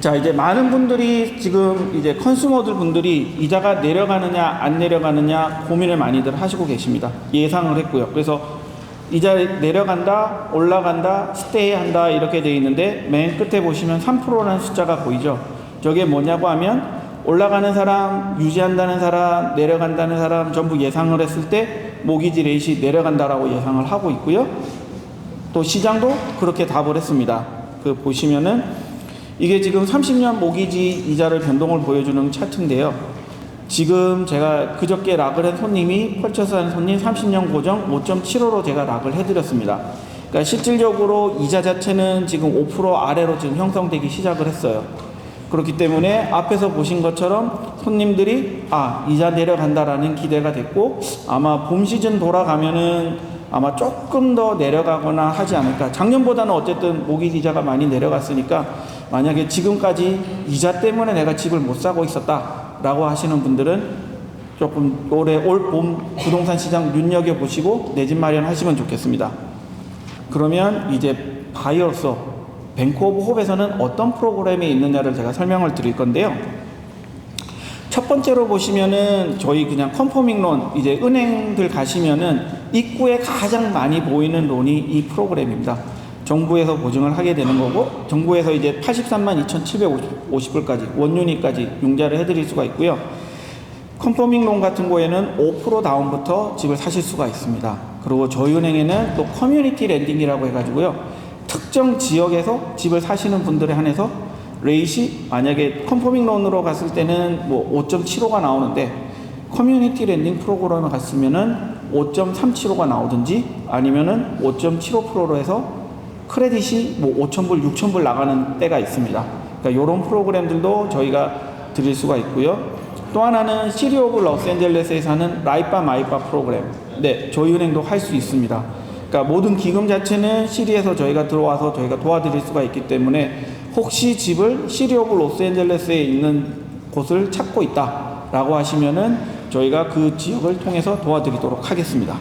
자, 이제 많은 분들이 지금 이제 컨슈머들 분들이 이자가 내려가느냐 안 내려가느냐 고민을 많이들 하시고 계십니다. 예상을 했고요. 그래서 이자 내려간다, 올라간다, 스테이 한다 이렇게 되어 있는데 맨 끝에 보시면 3%라는 숫자가 보이죠. 저게 뭐냐고 하면 올라가는 사람, 유지한다는 사람, 내려간다는 사람 전부 예상을 했을 때 모기지 레이시 내려간다라고 예상을 하고 있고요. 또 시장도 그렇게 답을 했습니다. 그 보시면은 이게 지금 30년 모기지 이자를 변동을 보여주는 차트인데요. 지금 제가 그저께 락을 한 손님이 펄쳐서 한 손님 30년 고정 5.75로 제가 락을 해드렸습니다. 그러니까 실질적으로 이자 자체는 지금 5% 아래로 지금 형성되기 시작을 했어요. 그렇기 때문에 앞에서 보신 것처럼 손님들이 이자 내려간다라는 기대가 됐고 아마 봄 시즌 돌아가면은 아마 조금 더 내려가거나 하지 않을까. 작년보다는 어쨌든 모기지 이자가 많이 내려갔으니까 만약에 지금까지 이자 때문에 내가 집을 못 사고 있었다라고 하시는 분들은 조금 올해 올 봄 부동산 시장 눈여겨보시고 내 집 마련하시면 좋겠습니다. 그러면 이제 바이어로서 뱅크 오브 홉에서는 어떤 프로그램이 있느냐를 제가 설명을 드릴 건데요. 첫 번째로 보시면은 저희 그냥 컨포밍 론, 이제 은행들 가시면은 입구에 가장 많이 보이는 론이 이 프로그램입니다. 정부에서 보증을 하게 되는 거고, 정부에서 이제 832,750불까지 원유니까지 융자를 해드릴 수가 있고요. 컨포밍 론 같은 거에는 5% 다운부터 집을 사실 수가 있습니다. 그리고 저희 은행에는 또 커뮤니티 랜딩이라고 해가지고요. 특정 지역에서 집을 사시는 분들에 한해서 레이시 만약에 컨포밍 론으로 갔을 때는 뭐 5.75가 나오는데 커뮤니티 랜딩 프로그램을 갔으면은 5.375가 나오든지 아니면은 5.75%로 해서 크레딧이 뭐 5,000불, 6,000불 나가는 때가 있습니다. 그러니까 이런 프로그램들도 저희가 드릴 수가 있고요. 또 하나는 시리 오브 로스앤젤레스에서 하는 라이파 마이파 프로그램. 네, 저희 은행도 할 수 있습니다. 그러니까 모든 기금 자체는 시리에서 저희가 들어와서 저희가 도와드릴 수가 있기 때문에 혹시 집을 시리 오브 로스앤젤레스에 있는 곳을 찾고 있다라고 하시면은 저희가 그 지역을 통해서 도와드리도록 하겠습니다.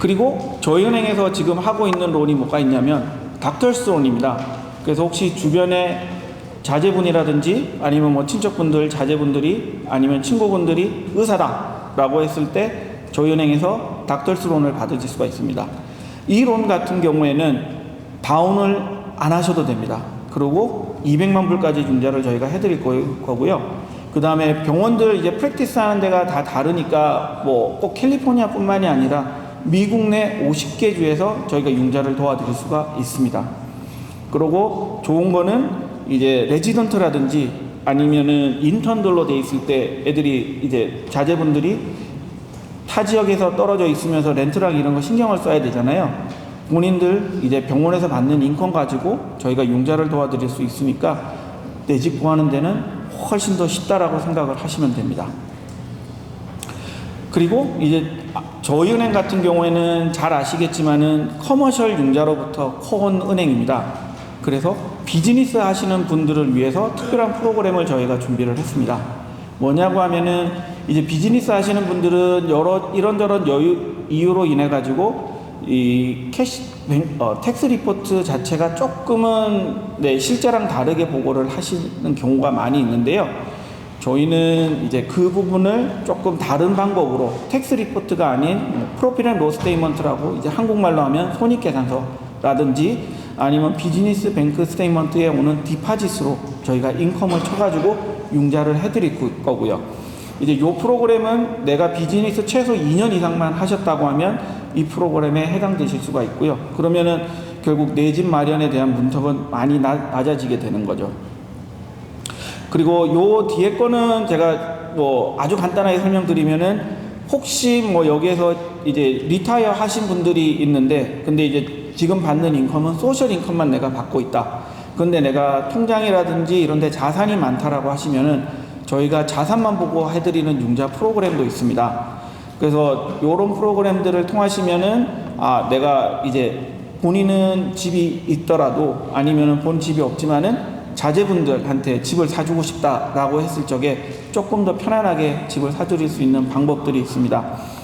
그리고 저희 은행에서 지금 하고 있는 론이 뭐가 있냐면 닥터스 론입니다. 그래서 혹시 주변에 자제분이라든지 아니면 뭐 친척분들, 자제분들이 아니면 친구분들이 의사다라고 했을 때 저희 은행에서 닥터스 론을 받으실 수가 있습니다. 이 론 같은 경우에는 다운을 안 하셔도 됩니다. 그리고 200만 불까지 융자를 저희가 해드릴 거고요. 그 다음에 병원들 이제 프랙티스 하는 데가 다 다르니까 뭐 꼭 캘리포니아 뿐만이 아니라 미국 내 50개 주에서 저희가 융자를 도와드릴 수가 있습니다. 그리고 좋은 거는 이제 레지던트라든지 아니면은 인턴들로 돼 있을 때 애들이 이제 자제분들이 타 지역에서 떨어져 있으면서 렌트랑 이런 거 신경을 써야 되잖아요. 본인들 이제 병원에서 받는 인컴 가지고 저희가 융자를 도와드릴 수 있으니까 내 집 구하는 데는 훨씬 더 쉽다라고 생각을 하시면 됩니다. 그리고 이제 저희 은행 같은 경우에는 잘 아시겠지만은 커머셜 융자로부터 커온 은행입니다. 그래서 비즈니스 하시는 분들을 위해서 특별한 프로그램을 저희가 준비를 했습니다. 뭐냐고 하면은 이제 비즈니스 하시는 분들은 여러 이런저런 이유로 인해 가지고 이 텍스 리포트 자체가 조금은 실제랑 다르게 보고를 하시는 경우가 많이 있는데요. 저희는 이제 그 부분을 조금 다른 방법으로 텍스 리포트가 아닌 프로필 앤 로스 스테이먼트라고 이제 한국말로 하면 손익계산서라든지 아니면 비즈니스 뱅크 스테이먼트에 오는 디파짓으로 저희가 인컴을 쳐가지고 융자를 해드릴 거고요. 이제 이 프로그램은 내가 비즈니스 최소 2년 이상만 하셨다고 하면 이 프로그램에 해당되실 수가 있고요. 그러면은 결국 내 집 마련에 대한 문턱은 많이 낮아지게 되는 거죠. 그리고 요 뒤에 거는 제가 뭐 아주 간단하게 설명드리면은 혹시 뭐 여기에서 이제 리타이어 하신 분들이 있는데 근데 이제 지금 받는 인컴은 소셜 인컴만 내가 받고 있다. 근데 내가 통장이라든지 이런 데 자산이 많다라고 하시면은 저희가 자산만 보고 해드리는 융자 프로그램도 있습니다. 그래서 요런 프로그램들을 통하시면은 내가 이제 본인은 집이 있더라도 아니면은 본 집이 없지만은 자제분들한테 집을 사주고 싶다라고 했을 적에 조금 더 편안하게 집을 사드릴 수 있는 방법들이 있습니다.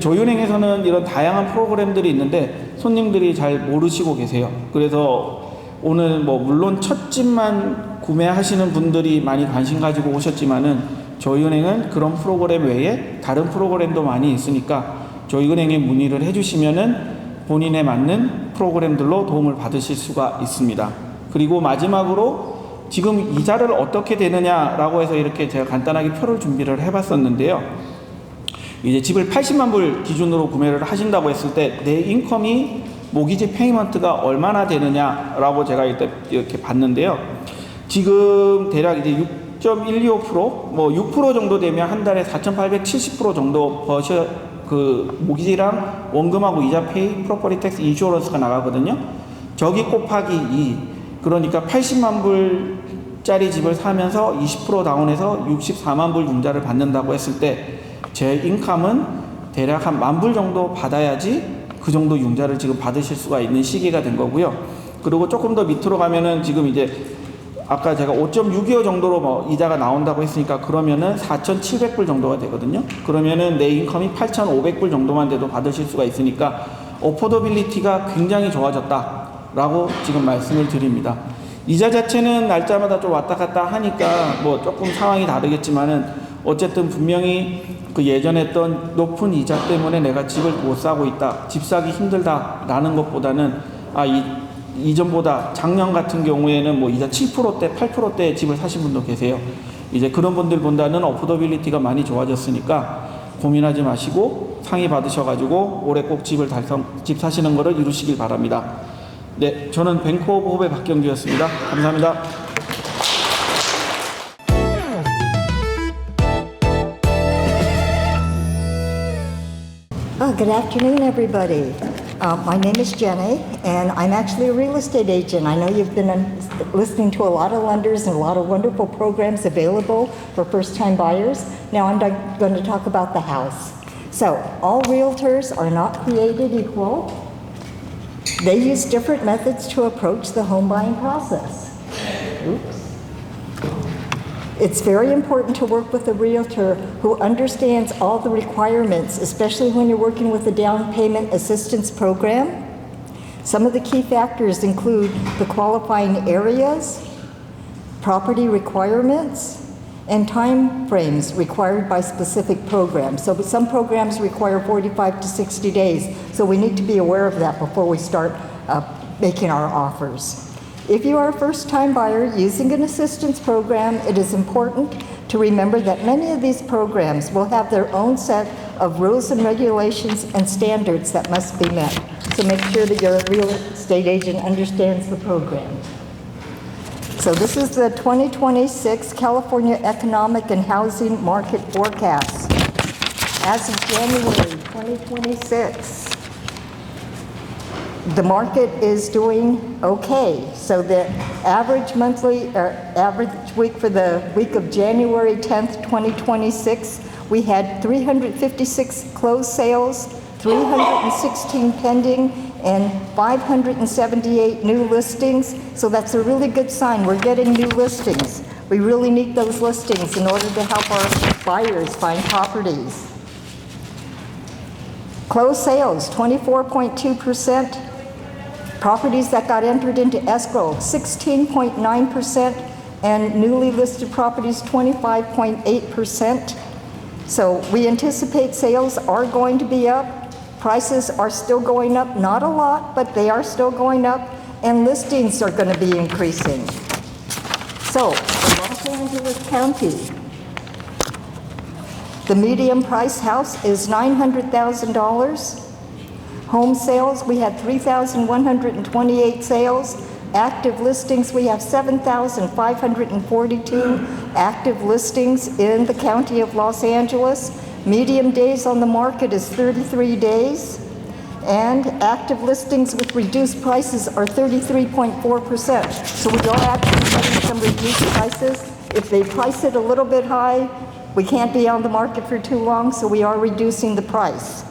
저희은행에서는 이런 다양한 프로그램들이 있는데 손님들이 잘 모르시고 계세요. 그래서 오늘 물론 첫 집만 구매하시는 분들이 많이 관심 가지고 오셨지만은 저희은행은 그런 프로그램 외에 다른 프로그램도 많이 있으니까 저희은행에 문의를 해주시면은 본인에 맞는 프로그램들로 도움을 받으실 수가 있습니다. 그리고 마지막으로 지금 이자를 어떻게 되느냐라고 해서 이렇게 제가 간단하게 표를 준비를 해봤었는데요. 이제 집을 80만 불 기준으로 구매를 하신다고 했을 때 내 인컴이 모기지 페이먼트가 얼마나 되느냐라고 제가 이렇게 봤는데요. 지금 대략 이제 6.125% 6% 정도 되면 한 달에 4,870% 정도 모기지랑 원금하고 이자 페이, 프로퍼티 텍스, 인슈어런스가 나가거든요. 저기 곱하기 2, 그러니까 80만 불짜리 집을 사면서 20% 다운해서 64만 불 융자를 받는다고 했을 때 제 인컴은 대략 한 10,000불 정도 받아야지 그 정도 융자를 지금 받으실 수가 있는 시기가 된 거고요. 그리고 조금 더 밑으로 가면은 지금 이제 아까 제가 5.625 정도로 이자가 나온다고 했으니까 그러면은 4,700불 정도가 되거든요. 그러면은 내 인컴이 8,500불 정도만 돼도 받으실 수가 있으니까 어포더빌리티가 굉장히 좋아졌다라고 지금 말씀을 드립니다. 이자 자체는 날짜마다 좀 왔다 갔다 하니까 조금 상황이 다르겠지만은 어쨌든 분명히 그 예전에 했던 높은 이자 때문에 내가 집을 못 사고 있다, 집 사기 힘들다라는 것보다는 이전보다 작년 같은 경우에는 이자 7%대, 8%대 집을 사신 분도 계세요. 이제 그런 분들 본다는 어포더빌리티가 많이 좋아졌으니까 고민하지 마시고 상의 받으셔가지고 올해 꼭 집 사시는 거를 이루시길 바랍니다. 네, 저는 뱅크 오브 홉의 박경주였습니다. 감사합니다. Good afternoon, everybody. My name is Jenny, and I'm actually a real estate agent. I know you've been listening to a lot of lenders and a lot of wonderful programs available for first-time buyers. Now I'm going to talk about the house. So, all realtors are not created equal. They use different methods to approach the home buying process. Oops. It's very important to work with a realtor who understands all the requirements, especially when you're working with a down payment assistance program. Some of the key factors include the qualifying areas, property requirements, and time frames required by specific programs. So some programs require 45 to 60 days, so we need to be aware of that before we start making our offers. If you are a first-time buyer using an assistance program, it is important to remember that many of these programs will have their own set of rules and regulations and standards that must be met. So make sure that your real estate agent understands the program. So this is the 2026 California Economic and Housing Market Forecast. As of January 2026, the market is doing okay. So the average week for the week of January 10th, 2026, we had 356 closed sales, 316 pending, and 578 new listings. So that's a really good sign. We're getting new listings. We really need those listings in order to help our buyers find properties. Closed sales, 24.2%. Properties that got entered into escrow, 16.9%, and newly listed properties, 25.8%. So we anticipate sales are going to be up. Prices are still going up, not a lot, but they are still going up, and listings are going to be increasing. So, in Los Angeles County, the median price house is $900,000. Home sales, we had 3,128 sales. Active listings, we have 7,542 active listings in the county of Los Angeles. Median days on the market is 33 days. And active listings with reduced prices are 33.4%. So we are actually getting some reduced prices. If they price it a little bit high, we can't be on the market for too long, so we are reducing the price.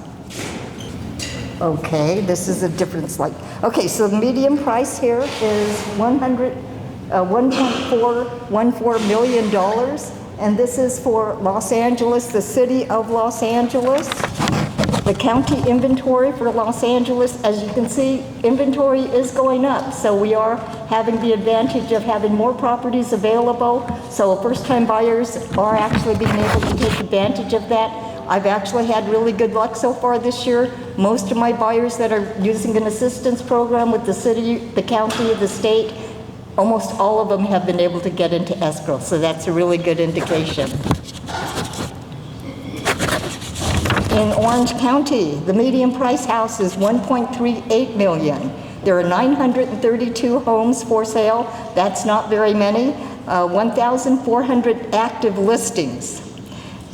Okay, this is a different slide. Okay, so the median price here is $1.414 million. And this is for Los Angeles, the city of Los Angeles. The county inventory for Los Angeles, as you can see, inventory is going up. So we are having the advantage of having more properties available. So first-time buyers are actually being able to take advantage of that. I've actually had really good luck so far this year. Most of my buyers that are using an assistance program with the city, the county, the state, almost all of them have been able to get into escrow. So that's a really good indication. In Orange County, the median price house is $1.38 million. There are 932 homes for sale. That's not very many. 1,400 active listings.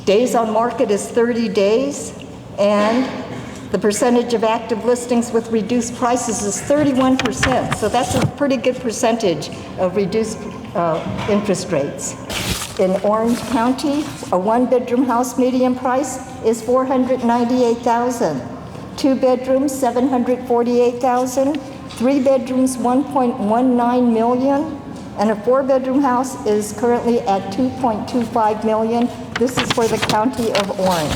Days on market is 30 days, and the percentage of active listings with reduced prices is 31%. So that's a pretty good percentage of reduced interest rates. In Orange County, a one-bedroom house median price is $498,000. Two bedrooms, $748,000. Three bedrooms, $1.19 million. And a four-bedroom house is currently at $2.25 million. This is for the county of Orange.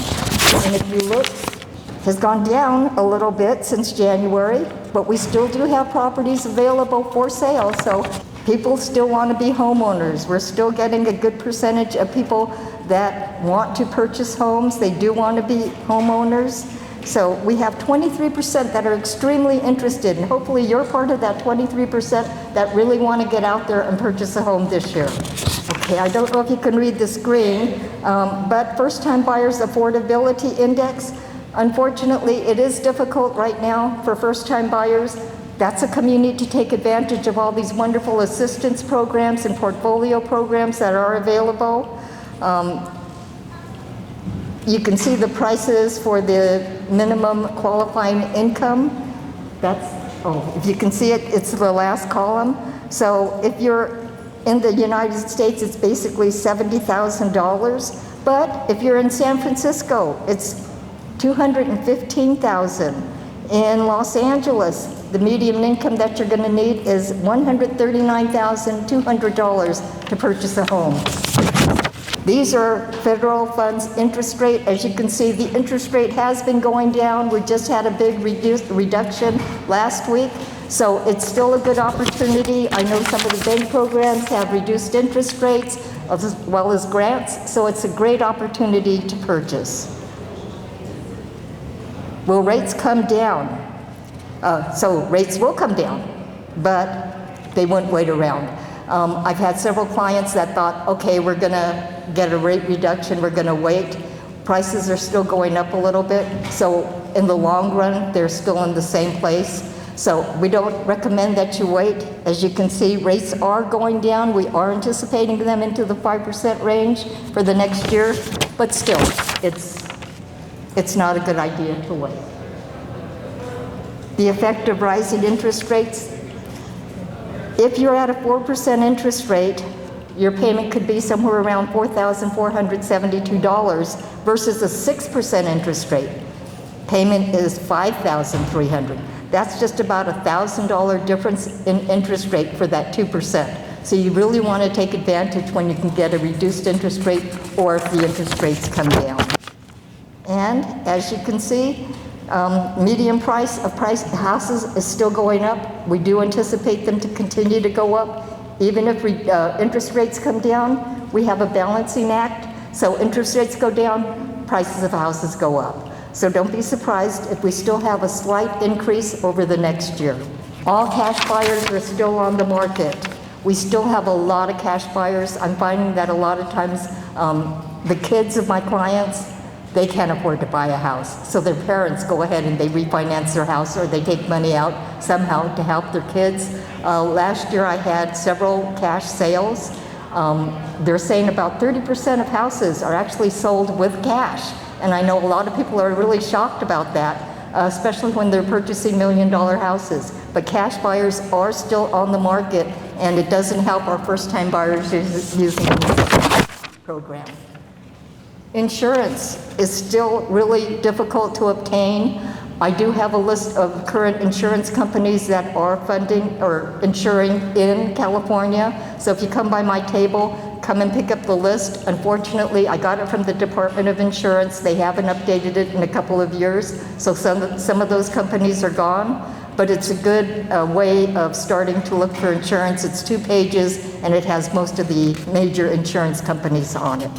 And if you look, it has gone down a little bit since January, but we still do have properties available for sale. So people still want to be homeowners. We're still getting a good percentage of people that want to purchase homes. They do want to be homeowners. So we have 23% that are extremely interested, and hopefully you're part of that 23% that really want to get out there and purchase a home this year. Okay, I don't know if you can read the screen, but first-time buyers affordability index, unfortunately, it is difficult right now for first-time buyers. That's a community to take advantage of all these wonderful assistance programs and portfolio programs that are available. You can see the prices for the minimum qualifying income. If you can see it, it's the last column. So if you're in the United States, it's basically $70,000. But if you're in San Francisco, it's $215,000. In Los Angeles, the median income that you're going to need is $139,200 to purchase a home. These are federal funds interest rate. As you can see, the interest rate has been going down. We just had a big reduction last week. So it's still a good opportunity. I know some of the bank programs have reduced interest rates as well as grants. So it's a great opportunity to purchase. Will rates come down? So rates will come down, but they won't wait around. I've had several clients that thought, okay, we're going to get a rate reduction, we're going to wait. Prices are still going up a little bit, so in the long run, they're still in the same place. So we don't recommend that you wait. As you can see, rates are going down. We are anticipating them into the 5% range for the next year, but still, it's not a good idea to wait. The effect of rising interest rates. If you're at a 4% interest rate, your payment could be somewhere around $4,472 versus a 6% interest rate. Payment is $5,300. That's just about $1,000 difference in interest rate for that 2%. So you really want to take advantage when you can get a reduced interest rate or if the interest rates come down. And as you can see, median price of houses is still going up. We do anticipate them to continue to go up. Even if interest rates come down, we have a balancing act. So interest rates go down, prices of houses go up. So don't be surprised if we still have a slight increase over the next year. All cash buyers are still on the market. We still have a lot of cash buyers. I'm finding that a lot of times the kids of my clients, they can't afford to buy a house. So their parents go ahead and they refinance their house or they take money out somehow to help their kids. Last year I had several cash sales. They're saying about 30% of houses are actually sold with cash. And I know a lot of people are really shocked about that, especially when they're purchasing million-dollar houses. But cash buyers are still on the market, and it doesn't help our first-time buyers using the program. Insurance is still really difficult to obtain. I do have a list of current insurance companies that are funding or insuring in California. So if you come by my table, come and pick up the list. Unfortunately, I got it from the Department of Insurance. They haven't updated it in a couple of years. So some of those companies are gone. But it's a good way of starting to look for insurance. It's 2 pages and it has most of the major insurance companies on it.